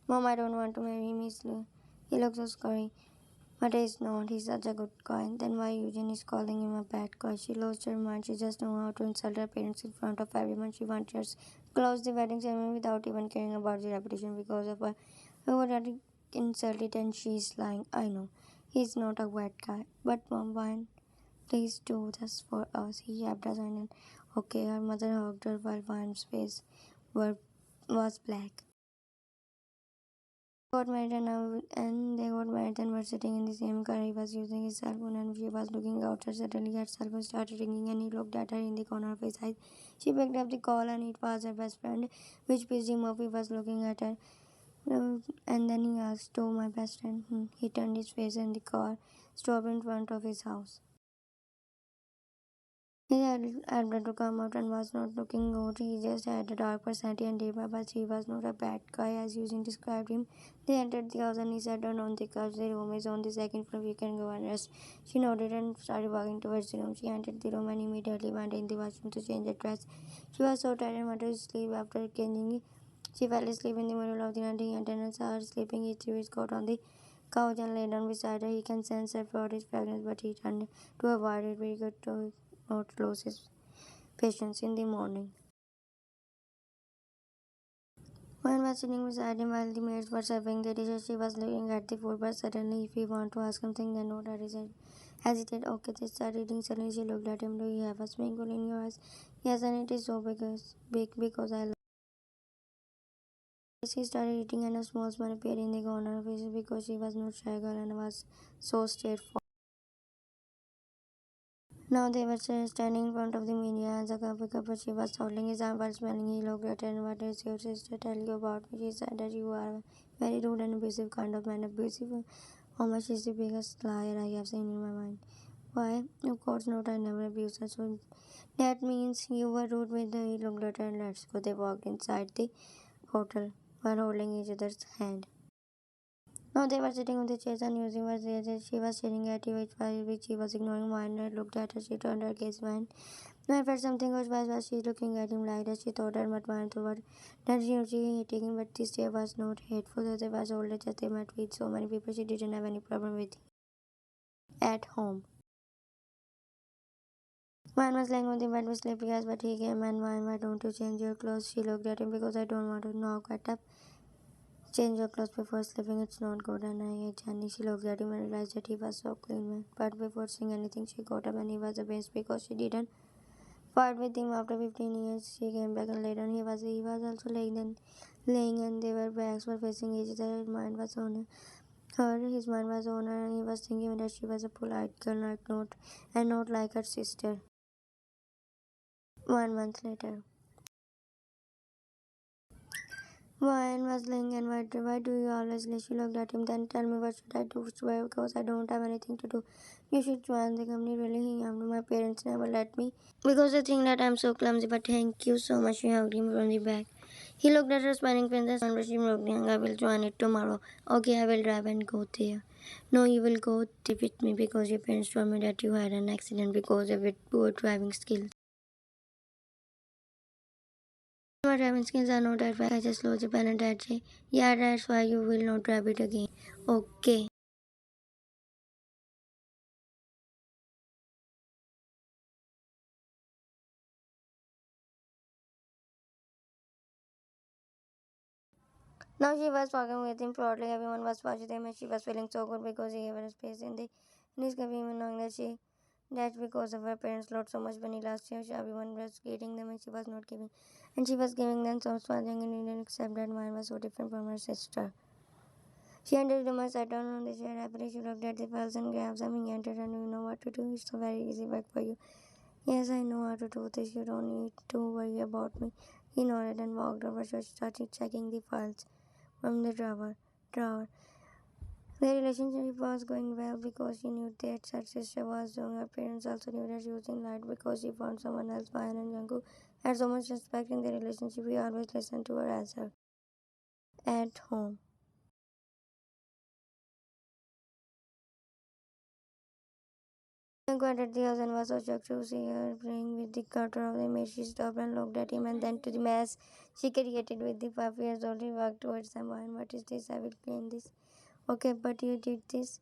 Mom, I don't want to marry him. He looks so scary. But he's not. He's such a good guy. Then why Eugene is calling him a bad guy? She lost her mind. She just knows how to insult her parents in front of everyone. She wants to close the wedding ceremony without even caring about the reputation because of her already insulted, and she's lying. I know. He's not a bad guy. But Mom, why? Please do this for us. He kept us and okay, her mother hugged her while Vine's face were, was black. Got married and they got married and were sitting in the same car. He was using his cell phone and she was looking outside. Suddenly her cell phone started ringing and he looked at her in the corner of his eye. She picked up the call and it was her best friend, which PG Murphy was looking at her. And then he asked, "Oh, my best friend." He turned his face and the car stopped in front of his house. He had Albert to come out and was not looking good. He just had a dark personality and diva, but he was not a bad guy as Eugene described him. They entered the house and he sat down on the couch. The room is on the second floor. You can go and rest. She nodded and started walking towards the room. She entered the room and immediately went in the washroom to change her dress. She was so tired and wanted to sleep after changing. She fell asleep in the middle of the night. He entered and saw her sleeping. He threw his coat on the couch and lay down beside her. He can sense her body fragrance, but he turned to avoid it. Very good to not lose his patience in the morning. When was sitting beside him while the maids were serving the dishes. She was looking at the food, but suddenly, if he want to ask something, then not hesitate. Okay, they start eating. Suddenly, she looked at him. Do you have a swimming pool in your house? Yes, and it is so big because I love it. She started eating, and a small smile appeared in the corner of his face because she was not shy girl and was so straightforward. Now they were standing in front of the media as a couple. She was holding his arm while smiling. He looked at her and, what does your sister tell you about me? She said that you are a very rude and abusive kind of man. Abusive? How much is the biggest liar I have seen in my mind? Why? Of course not. I never abused her. So that means you were rude with her. He looked at her and let's go. They walked inside the hotel while holding each other's hand. Now they were sitting on the chairs and using was there. She was staring at you, which she was ignoring. Wine looked at her. She turned her gaze. Wine. I felt something was wise while she looking at him like that. She thought her but Wine thought that she hated him, but this day was not hateful. They was older, just they met with so many people. She didn't have any problem with at home. Wine was lying on the bed with sleepy eyes, but he came and why don't you change your clothes? She looked at him because I don't want to now get up. Change your clothes before sleeping, it's not good. And I hate Jenny. She looked at him and realized that he was so clean, man. But before saying anything, she got up and he was amazed because she didn't fight with him after 15 years. She came back and later he was also laying and their backs were facing each other. His mind was on her and he was thinking that she was a polite girl not like her sister. 1 month later. Wine was lying and why do you always lay? She looked at him, then tell me what should I do? Why? Because I don't have anything to do. You should join the company. Really, my parents never let me. Because they think that I'm so clumsy, but thank you so much. She hugged him from the back. He looked at her smiling face and she broke down. I will join it tomorrow. Okay, I will drive and go there. No, you will go there with me because your parents told me that you had an accident because of your poor driving skills. My driving skills are not that bad. I just lost the pen and dad say, yeah, that's why you will not drive it again. Okay. Now she was walking with him proudly. Everyone was watching them and she was feeling so good because he gave her space in his cafe, even knowing that's because of her parents lost so much money last year. Everyone was getting them and she was not giving. And she was giving them so much and he didn't accept that mine was so different from her sister. She entered the room and sat down on the chair. Happily she looked at the files and grabbed them. He entered and you know what to do. It's so very easy work for you. Yes, I know how to do this. You don't need to worry about me. He nodded and walked over. She started checking the files from the drawer. Their relationship was going well because she knew that her sister was young. Her parents also knew that she was in light because she found someone else. Ryan and Jungkook had so much respect in their relationship. He always listened to her as her at home. Jungkook entered the house and was so shocked to see her playing with the cutter of the image. She stopped and looked at him and then to the mess she created with the 5 years old. He walked towards them. And what is this? I will clean this. Okay, but you did this.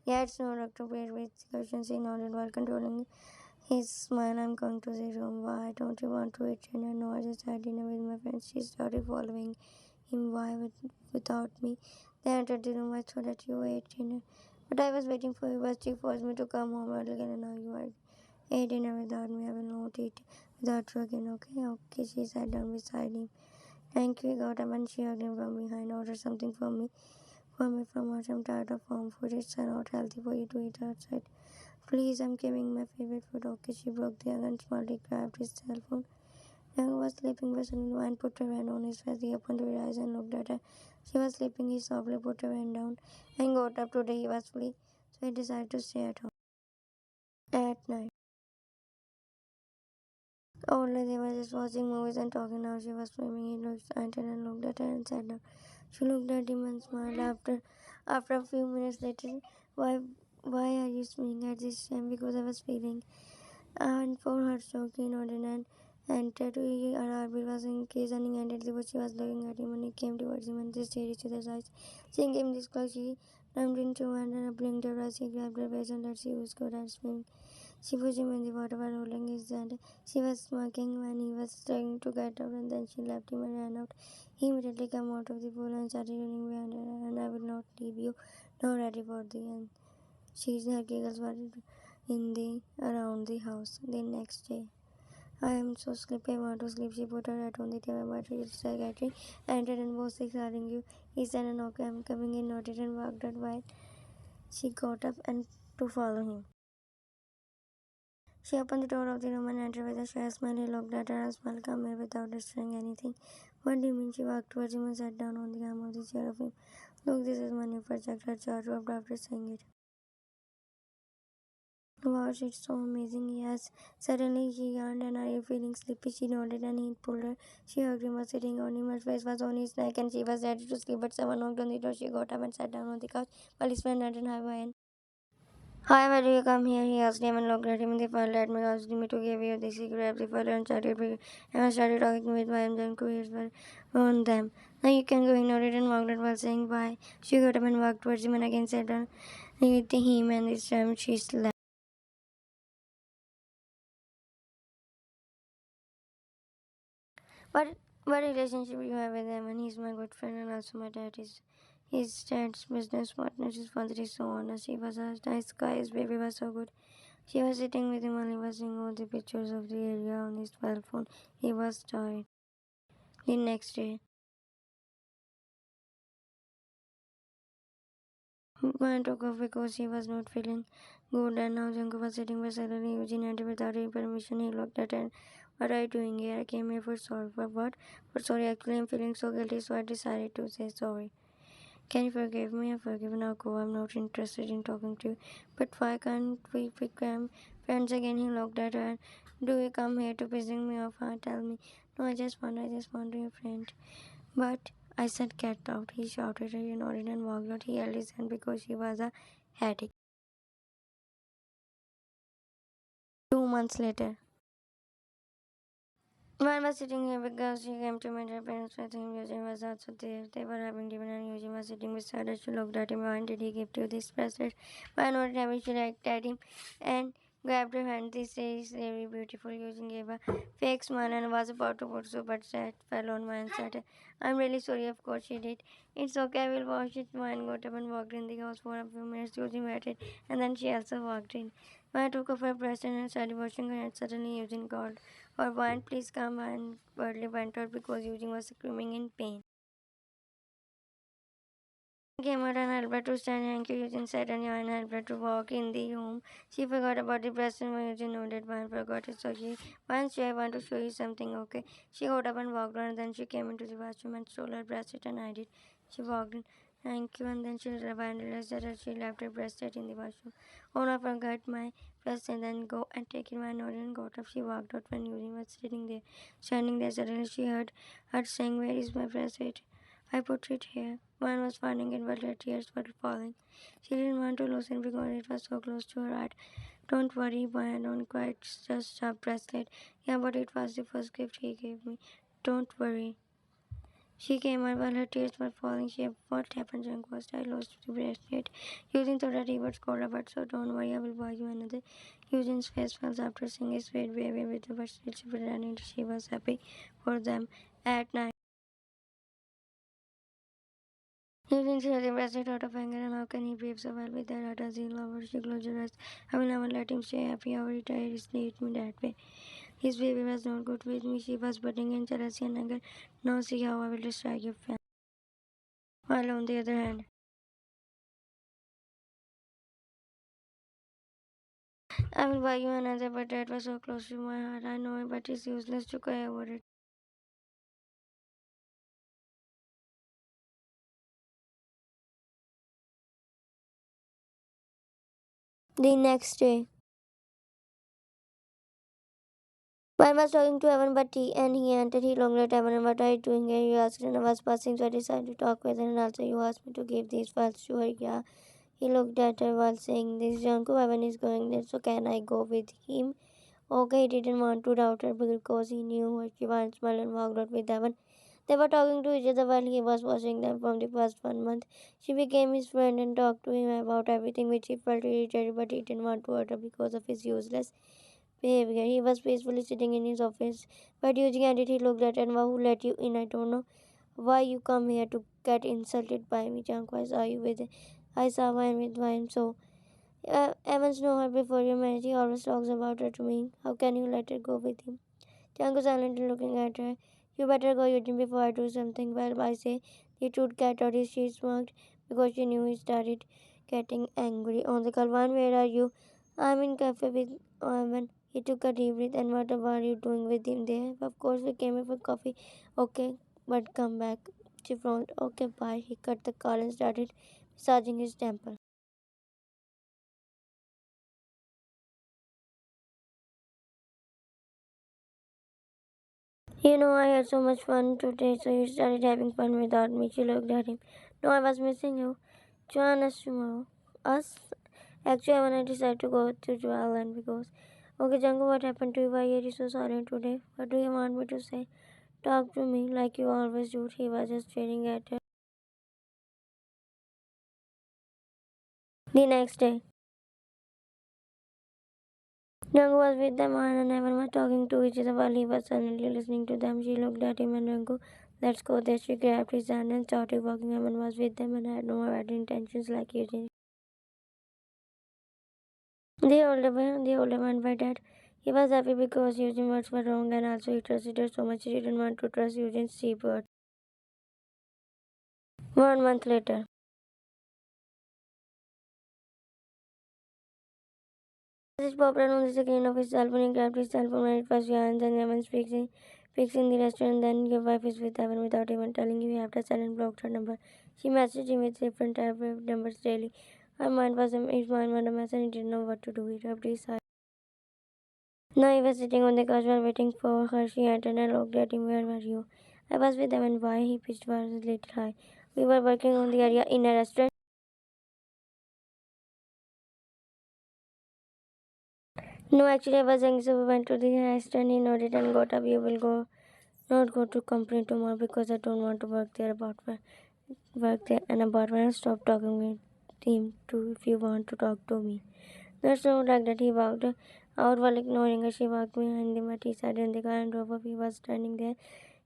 Yeah, it's no doctor paired with questions. He nodded while controlling his smile. I'm going to the room. Why don't you want to eat dinner? No, I just had dinner with my friends. She started following him. Why without me? They entered the room. I thought that you ate dinner. But I was waiting for you, but she forced me to come home early and now you are ate dinner without me. I will not eat without you again, okay? Okay, she sat down beside him. Thank you, he got up and she hugged him from behind. Order something for me from us. I'm tired of home food. It's not healthy for you to eat outside. Please, I'm giving my favorite food. Okay, she broke the egg and smartly grabbed his cell phone. Young was sleeping but suddenly and put her hand on his face. He opened her eyes and looked at her. She was sleeping. He softly put her hand down and got up. Today he was free, so he decided to stay at home. At night. Only they were just watching movies and talking. Now she was swimming. He looked at her and looked at her and sat down. She looked at him and smiled. After a few minutes later, why why are you smiling at this time? Because I was feeling. And for her shock, he nodded and entered. Arbil was in case and he entered the she was looking at him and he came towards him and they stared each other's eyes. Seeing him this close, she jumped into and blinked her eyes. He grabbed her waist and let she was good at swimming. She pushed him in the water while holding his hand. She was smirking when he was trying to get out and then she left him and ran out. He immediately came out of the pool and started running behind her and I will not leave you. Now ready for the end. Her giggles were in the around the house. The next day. I am so sleepy, I want to sleep. She put her head on the table, but the secretary entered and was ignoring you. He said, and okay, I'm coming in, nodded and walked out while she got up and to follow him. She opened the door of the room and entered with a shy smile. He looked at her and smiled, come here without saying anything. What do you mean? She walked towards him and sat down on the arm of the chair of him. Look, this is my new project. Her jaw dropped after saying it. Wow, it's so amazing. Yes. Suddenly she yawned and are you feeling sleepy? She nodded and he pulled her. She hugged him, was sitting on him. Her face was on his neck and she was ready to sleep. But someone knocked on the door. She got up and sat down on the couch while his friend entered. Hi, why do you come here? He asked him and looked at him in the file. Let me ask me to give you this. He grabbed the file and started talking with my Jungkook on them. Now you can go, ignore it and walked out while saying bye. She got up and walked towards him and again sat down with him and this time she slept. What what relationship you have with him? And he's my good friend and also my dad is his dad's business partner. His father is so honest. He was a nice guy. His baby was so good. She was sitting with him and he was seeing all the pictures of the area on his cell phone. He was tired. The next day, Gwen took off because he was not feeling good and now Jungkook was sitting beside her. Eugene entered without any permission. He looked at her and, what are you doing here? I came here for sorry. For what? For sorry. Actually, I'm feeling so guilty, so I decided to say sorry. Can you forgive me? I forgive now. Go. I'm not interested in talking to you. But why can't we become friends again? He looked at her. Do you come here to pissing me off? Huh? Tell me. No, I just want to be a friend. But I said get out. He shouted. He nodded and walked out. He held his hand because she was a headache. 2 months later. One was sitting here because she came to meet her parents with him. Eugene was also there. They were having dinner and Eugene was sitting beside her. She looked at him. Why did he give you this bracelet? Why not having she looked at him and grabbed her hand. This is very beautiful. Eugene gave a fake smile and was about to put so but that fell on my and said, I'm really sorry, of course she did. It's okay, I will wash it. Mine got up and walked in the house for a few minutes. Eugene waited and then she also walked in. When I took off her bracelet and started washing her hands, suddenly Eugene called. Or one, please come and Burley went out because Eugene was screaming in pain. Came out and helped her to stand. Thank you, Eugene said, and Joanne helped her to walk in the home. She forgot about the breast and when Eugene nodded, one forgot it. So she, once I want to show you something, okay? She got up and walked on, and then she came into the washroom and stole her bracelet, and I did. She walked in. Thank you, and then she realized that she left her bracelet in the washroom. Oh no, I forgot my bracelet, then go and take it. My nodded and got up. She walked out when Eugene was sitting there, standing there. Suddenly she heard her saying, where is my bracelet? I put it here. One was finding it, but her tears were falling. She didn't want to lose it because it was so close to her heart. Don't worry, boy, I don't quite just a bracelet. Yeah, but it was the first gift he gave me. Don't worry. She came out while her tears were falling. What happened, Jungkook? I lost the bracelet. Yujin thought that he was cold, but so don't worry, I will buy you another. Yujin's face fell after seeing his sweet baby with the bracelet. She pretended she was happy for them. At night, Yujin threw the bracelet out of anger, and how can he behave so well with that as he lover? She closed her eyes. I will never let him stay happy. How he tried to treat me that way. His baby was not good with me. She was budding in jealousy and anger. Now see how I will destroy your family. While on the other hand, I will buy you another, but that was so close to my heart. I know it, but it's useless to cry over it. The next day, I was talking to Evan, but and he entered. He looked at Evan, what are you doing here? You asked, and I was passing, so I decided to talk with her. And also, you asked me to give these files to her. Yeah, he looked at her while saying this. Jungkook, Evan is going there, so can I go with him? Okay, he didn't want to doubt her because he knew what she wanted, smiled and walked out with Evan. They were talking to each other while he was watching them from the past 1 month. She became his friend and talked to him about everything which he felt irritated, but he didn't want to hurt her because of his useless behavior. He was peacefully sitting in his office, but using it, he looked at her and who let you in? I don't know why you come here to get insulted by me. Jungkook, I saw you with I saw wine with wine, so Evans know her before your marriage. He always talks about her to me. How can you let her go with him? Jungkook silently looking at her. You better go, Eugene, before I do something. Well, I say the truth cat out. She smirked because she knew he started getting angry. On the call, one, where are you? I'm in cafe with Evan. He took a deep breath. And what are you doing with him there? Of course, we came here for coffee. Okay, but come back. She frowned. Okay, bye. He cut the call and started massaging his temple. You know, I had so much fun today, so you started having fun without me. She looked at him. No, I was missing you. Join us tomorrow. Us? Actually, when I decided to go to Jwaland because. Okay, Django, what happened to you? Why are you so sorry today? What do you want me to say? Talk to me like you always do. He was just staring at her. The next day, Django was with them and everyone was talking to each other while he was silently listening to them. She looked at him and Django, let's go there. She grabbed his hand and started walking. Evan was with them and had no bad intentions like Eugene. The older man by that. He was happy because Eugene's words were wrong and also he trusted her so much he didn't want to trust Eugene's cheap words. 1 month later. Message popped out on the screen of his cell phone. He grabbed his cell phone and it was Johannes and Evan's fixing the restaurant. Then your wife is with Evan without even telling you. You have to silent blocked her number. She messaged him with different type of numbers daily. His mind was a mess and he didn't know what to do. He rubbed his eyes. Now he was sitting on the couch while waiting for her. She entered and looked at him. Where were you? I was with Evan. Why? He pitched was a little high. We were working on the area in a restaurant. No, actually, I was young, so we went to the restaurant. He nodded and got up. You will not go to company tomorrow because I don't want to work there and about when I stop talking with him too if you want to talk to me. That's not like that. He walked out while ignoring her. She walked behind him, but he sat in the car and drove up. He was standing there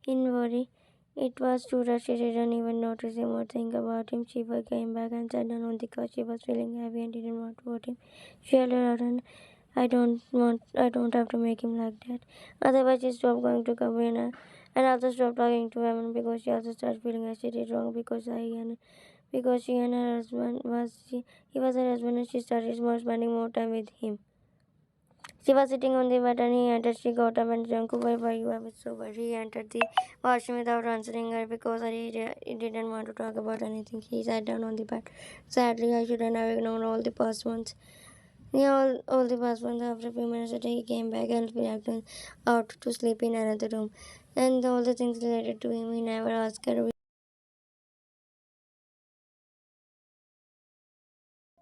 in worry. It was true that she didn't even notice him or think about him. She came back and sat down on the couch. She was feeling heavy and didn't want to hurt him. She held her out and I don't have to make him like that. Otherwise she stopped going to Kabina and also stopped talking to him because she also started feeling that she did wrong because she and her husband he was her husband and she started spending more time with him. She was sitting on the bed and he entered. She got up and Jungkook, where were you? I was so worried. He entered the washroom without answering her because he didn't want to talk about anything. He sat down on the bed. Sadly, I shouldn't have ignored all the past ones. Yeah, all the past ones. After a few minutes later, he came back and dragged her out to sleep in another room. And all the things related to him, he never asked her.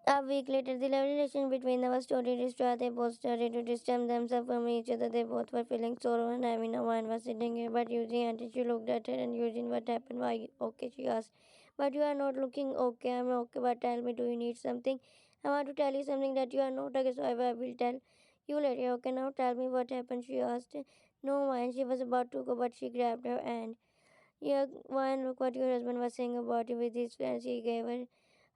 A week later, the love relation between them was totally destroyed. They both started to distance themselves from each other. They both were feeling sorrow and having no one was sitting here. But Eugene, and she looked at her and Eugene, what happened? Why? Okay, she asked. But you are not looking okay. I'm okay. But tell me, do you need something? I want to tell you something that you are not okay, so I will tell you later. Okay, now tell me what happened. She asked. No, why? She was about to go, but she grabbed her hand. Yeah, one, look what your husband was saying about you with his friends. He gave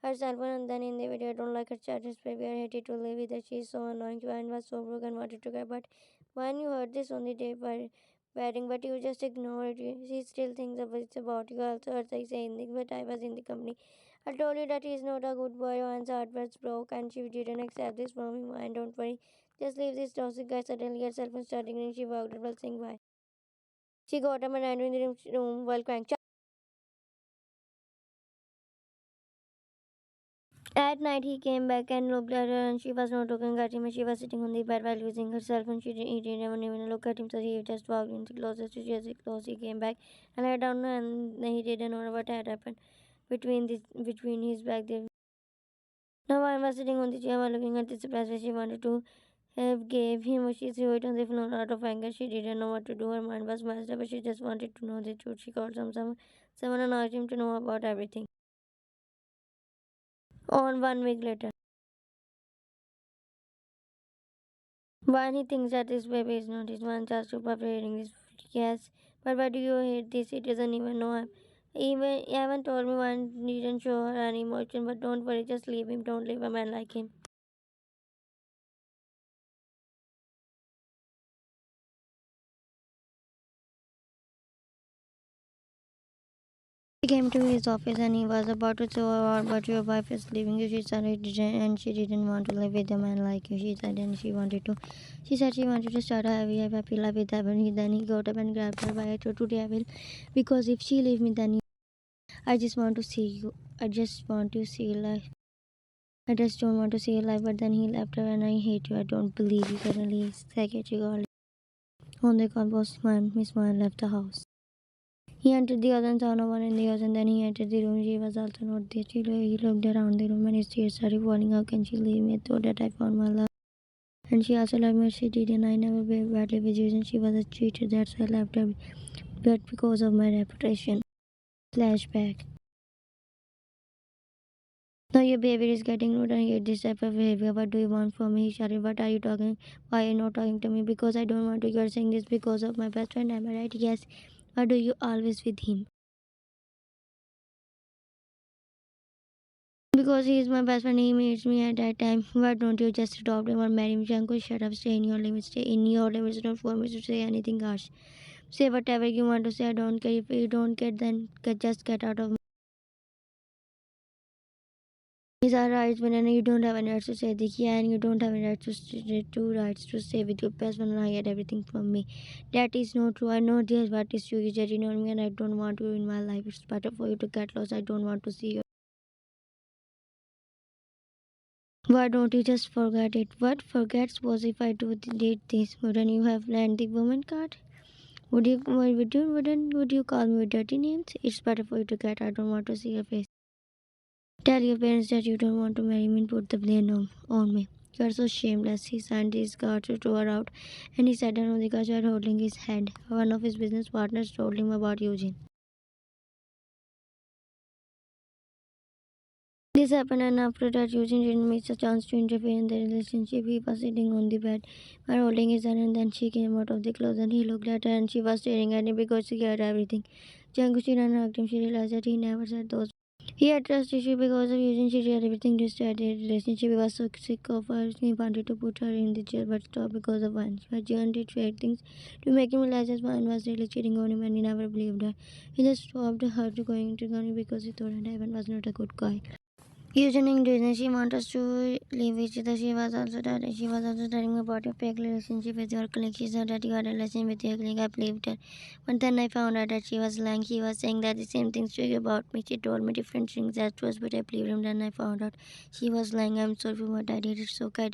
her cell phone and then in the video, I don't like her chatter's behavior. I hated to live with her. She's so annoying. Joanne was so broken, wanted to cry. But when you heard this on the day for wedding, but you just ignored it. She still thinks of it's about you. Also heard I say anything, but I was in the company. I told you that he's not a good boy. Joanne's heart was broke and she didn't accept this from him. And don't worry, just leave this toxic guy. Suddenly her cell phone started ringing. She walked up while saying bye. She got up and ran in the room while crying. At night, he came back and looked at her, and she was not looking at him. She was sitting on the bed while using her cell phone. He didn't even look at him, so he just walked in the closet. She just close. He came back and I don't know, and he didn't know what had happened between his back there. Now I was sitting on the chair while looking at the surprise she wanted to have gave him. She threw it on the floor out of anger. She didn't know what to do. Her mind was messed up, but she just wanted to know the truth. She called someone and asked him to know about everything. On 1 week later. One, he thinks that this baby is not his one, just to hearing this. Yes, but why do you hate this? He doesn't even know him. Even Evan told me one didn't show her any emotion, but don't worry, just leave him. Don't leave a man like him. She came to his office and he was about to show her out, but your wife is leaving you. She said it didn't, and she didn't want to live with a man like you. She said, and she wanted to. She said she wanted to start a happy life with Evan. Then he got up and grabbed her by a throat. Today I will, because if she leave me, then I just want to see you. I just want to see life. I just don't want to see your life. But then he left her and I hate you. I don't believe you. Suddenly, his secretary called on the call was man. Miss Man left the house. He entered the other and saw no one in the house, and then he entered the room. She was also not there. He looked around the room and his tears started falling. How can she leave me? I thought that I found my love. And she also loved me. She did, and I never behaved badly with you. And she was a cheater. That's why I left her. But because of my reputation. Flashback. Now your behavior is getting rude and I hate this type of behavior. What do you want from me? Shari, what are you talking? Why are you not talking to me? Because I don't want to. You are saying this because of my best friend. Am I right? Yes. Why do you always with him? Because he is my best friend. He meets me at that time. Why don't you just adopt him or marry him? Janko, shut up. Stay in your limits. Stay in your limits. Don't for me to say anything harsh. Say whatever you want to say. I don't care. If you don't get, then just get out of. These are rights when you don't have any rights to say the yeah, and you don't have any rights to two rights to stay with your best friend and I get everything from me. That is not true. I know this what is true. You judging on me and I don't want you in my life. It's better for you to get lost. I don't want to see you. Why don't you just forget it? What forgets was if I did this, wouldn't you have learned the woman card? Would you call me with dirty names? It's better for you to get. I don't want to see your face. Tell your parents that you don't want to marry me and put the blame on me. You are so shameless. He signed his card to throw her out and he sat down on the couch while holding his hand. One of his business partners told him about Eugene. This happened and after that Eugene didn't miss a chance to interfere in the relationship. He was sitting on the bed while holding his hand and then she came out of the closet and he looked at her and she was staring at him because she had everything. Jungkook and hugged him. She realized that he never said those. He had trust issue because of using she had everything to start a relationship. He was so sick of her. He wanted to put her in the jail but stopped because of one. But John did trade things to make him realize that one was really cheating on him and he never believed her. He just stopped her to going to Gunny because he thought that Evan was not a good guy. Using reason she wants us to leave each other. She was also telling me about your fake relationship with your colleague. She said that you had a relation with your colleague. I believed her. But then I found out that she was lying. He was saying that the same things to you about me. She told me different things as was, but I believed him. Then I found out she was lying. I'm sorry for what I did. It's okay.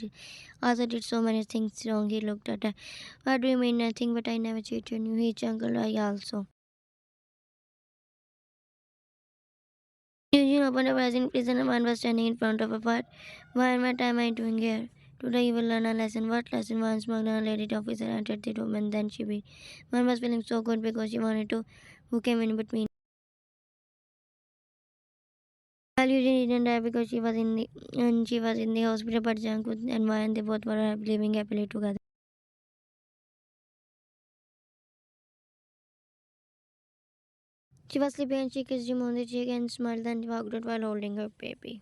I also did so many things wrong. He looked at her. What do you mean nothing? But I never cheated on you. He jungle I also. Eugene opened a in prison. A man was standing in front of a bar. What am I doing here? Today you will learn a lesson. What lesson? One smuggler lady officer entered the room and then she beat. One was feeling so good because she wanted to. Who came in between? Well, Eugene didn't die because she was in the hospital, but Jungkook and Ryan they both were living happily together. She was sleeping and she kissed him on the cheek and smiled and walked out while holding her baby.